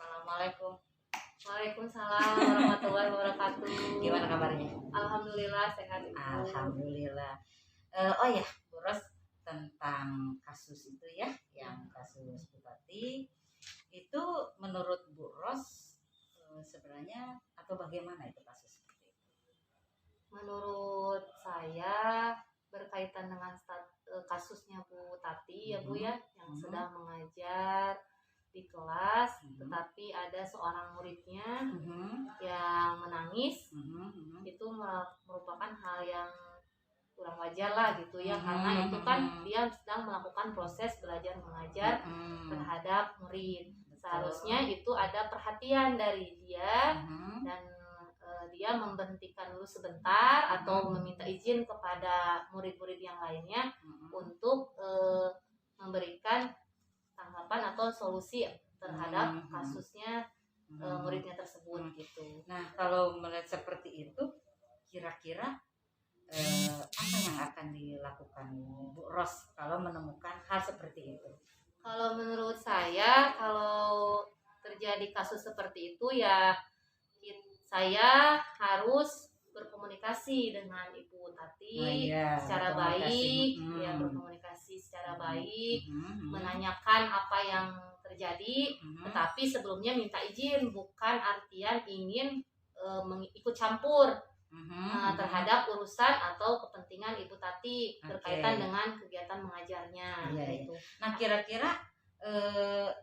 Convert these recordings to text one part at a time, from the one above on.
Assalamualaikum. Waalaikumsalam warahmatullahi wabarakatuh. Gimana kabarnya? Alhamdulillah sehat Ibu. Alhamdulillah. Oh ya, Bu Ros, tentang kasus itu ya, yang kasus Bupati itu menurut Bu Ros sebenarnya atau bagaimana itu kasus seperti itu? Menurut saya berkaitan dengan kasusnya Bu Tati ya Bu ya, yang sedang mengajar di kelas, tetapi ada seorang muridnya yang menangis. Itu merupakan hal yang kurang wajar lah gitu ya, karena itu kan dia sedang melakukan proses belajar mengajar terhadap murid. Seharusnya itu ada perhatian dari dia dan dia memberhentikan dulu sebentar atau meminta izin kepada murid-murid yang lainnya untuk memberikan tanggapan atau solusi terhadap kasusnya muridnya tersebut gitu. Nah, kalau melihat seperti itu, kira-kira apa yang akan dilakukan Bu Ros kalau menemukan hal seperti itu? Kalau menurut saya, kalau terjadi kasus seperti itu ya saya harus berkomunikasi dengan Ibu Tati secara baik, ya berkomunikasi secara baik, menanyakan apa yang terjadi, tetapi sebelumnya minta izin, bukan artian ingin ikut campur terhadap urusan atau kepentingan Ibu Tati berkaitan dengan kegiatan mengajarnya. Gitu. Nah, kira-kira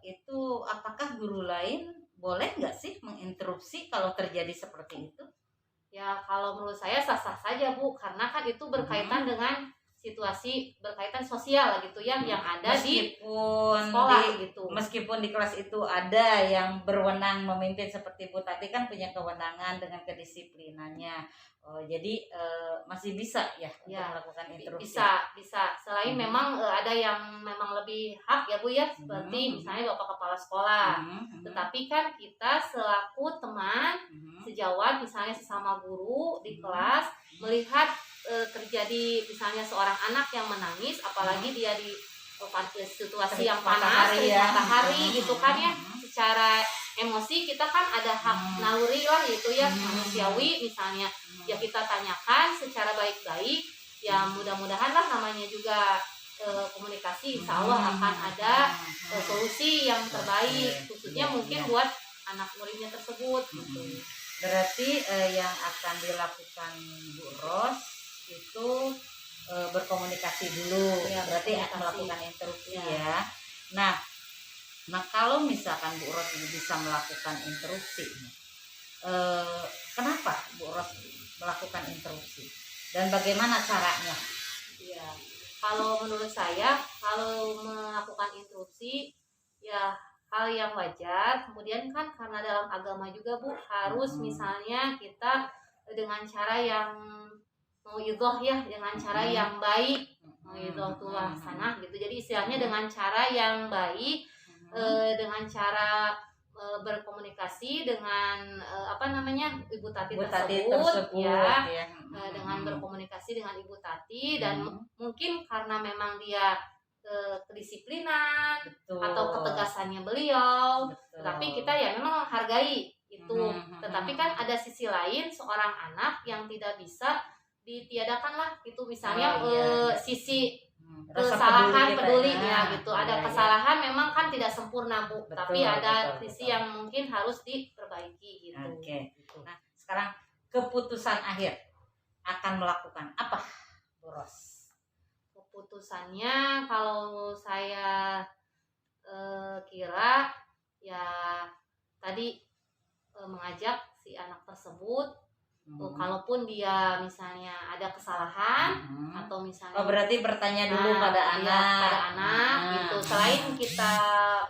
itu apakah guru lain boleh nggak sih menginterupsi kalau terjadi seperti itu? Ya kalau menurut saya sah-sah saja Bu, karena kan itu berkaitan dengan situasi berkaitan sosial gitu ya, yang ada meskipun di sekolah gitu. Meskipun di kelas itu ada yang berwenang memimpin seperti Bu Tati kan punya kewenangan dengan kedisiplinannya. Jadi masih bisa ya untuk melakukan interupsi. Bisa. Selain memang ada yang memang lebih hak ya Bu ya, seperti misalnya Bapak Kepala Sekolah. Tetapi kan kita selaku teman sejawat, misalnya sesama guru di kelas, melihat terjadi misalnya seorang anak yang menangis, apalagi dia di situasi yang panas, matahari gitu kan ya, secara emosi kita kan ada hak naluri lah gitu ya, manusiawi misalnya, ya kita tanyakan secara baik-baik, ya mudah-mudahan lah namanya juga komunikasi, insya Allah akan ada solusi yang terbaik, khususnya mungkin buat anak muridnya tersebut gitu. Berarti yang akan dilakukan Bu Ros itu berkomunikasi dulu, berarti akan melakukan interupsi ya. Nah kalau misalkan Bu Ros bisa melakukan interupsi, kenapa Bu Ros melakukan interupsi dan bagaimana caranya? Ya, kalau menurut saya, kalau melakukan interupsi ya hal yang wajar. Kemudian kan karena dalam agama juga Bu, harus misalnya kita dengan cara yang mauidhah ya, dengan cara yang baik, mauidhahullah hasanah gitu. Jadi istilahnya dengan cara yang baik, dengan cara berkomunikasi dengan Ibu Tati tersebut ya. Dengan berkomunikasi dengan Ibu Tati dan mungkin karena memang dia kedisiplinan atau ketegasannya beliau, tapi kita ya memang menghargai itu. Tetapi kan ada sisi lain, seorang anak yang tidak bisa ditiadakan lah itu, misalnya sisi kesalahan peduli ya gitu. Ada kesalahan memang kan tidak sempurna Bu, tapi ada sisi yang mungkin harus diperbaiki gitu. Nah sekarang keputusan akhir akan melakukan apa Bu Ros? Keputusannya kalau saya kira ya tadi mengajak si anak tersebut, kalaupun dia misalnya ada kesalahan atau misalnya berarti bertanya dulu pada anak gitu. Selain kita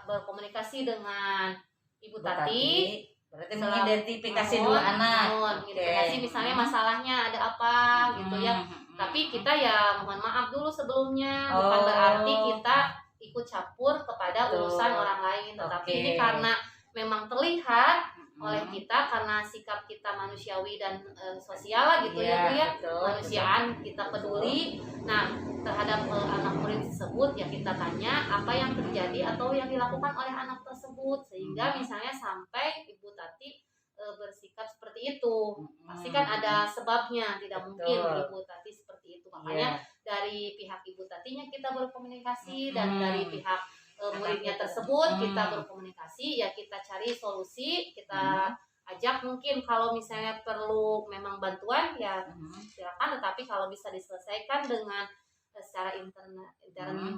berkomunikasi dengan Ibu Tati, berarti mengidentifikasi dulu anak. Mengidentifikasi misalnya masalahnya ada apa gitu ya. Tapi kita ya mohon maaf dulu sebelumnya, bukan berarti kita ikut campur kepada urusan orang lain, tetapi ini karena memang terlihat oleh kita karena sikap kita manusiawi dan sosial lah gitu ya Bu ya, kemanusiaan kita peduli. Nah terhadap anak murid tersebut ya kita tanya apa yang terjadi atau yang dilakukan oleh anak tersebut, sehingga misalnya sampai Ibu Tati bersikap seperti itu. Pasti kan ada sebabnya, tidak mungkin Ibu Tati seperti itu. Makanya dari pihak Ibu Tatinya kita berkomunikasi, dan dari pihak muridnya tersebut kita berkomunikasi, ya kita cari solusi, kita ajak mungkin kalau misalnya perlu memang bantuan ya silakan, tetapi kalau bisa diselesaikan dengan secara intern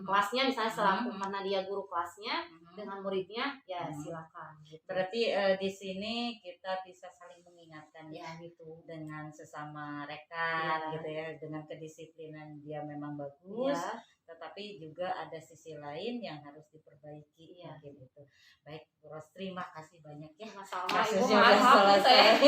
kelasnya misalnya selaku karena dia guru kelasnya dengan muridnya ya silakan gitu. Berarti di sini kita bisa saling mengingatkan ya gitu dengan sesama rekan gitu ya, dengan kedisiplinan dia memang bagus tetapi juga ada sisi lain yang harus diperbaiki gitu. Baik Bu Ros, terima kasih banyak ya. Sama-sama Ibu, maaf saya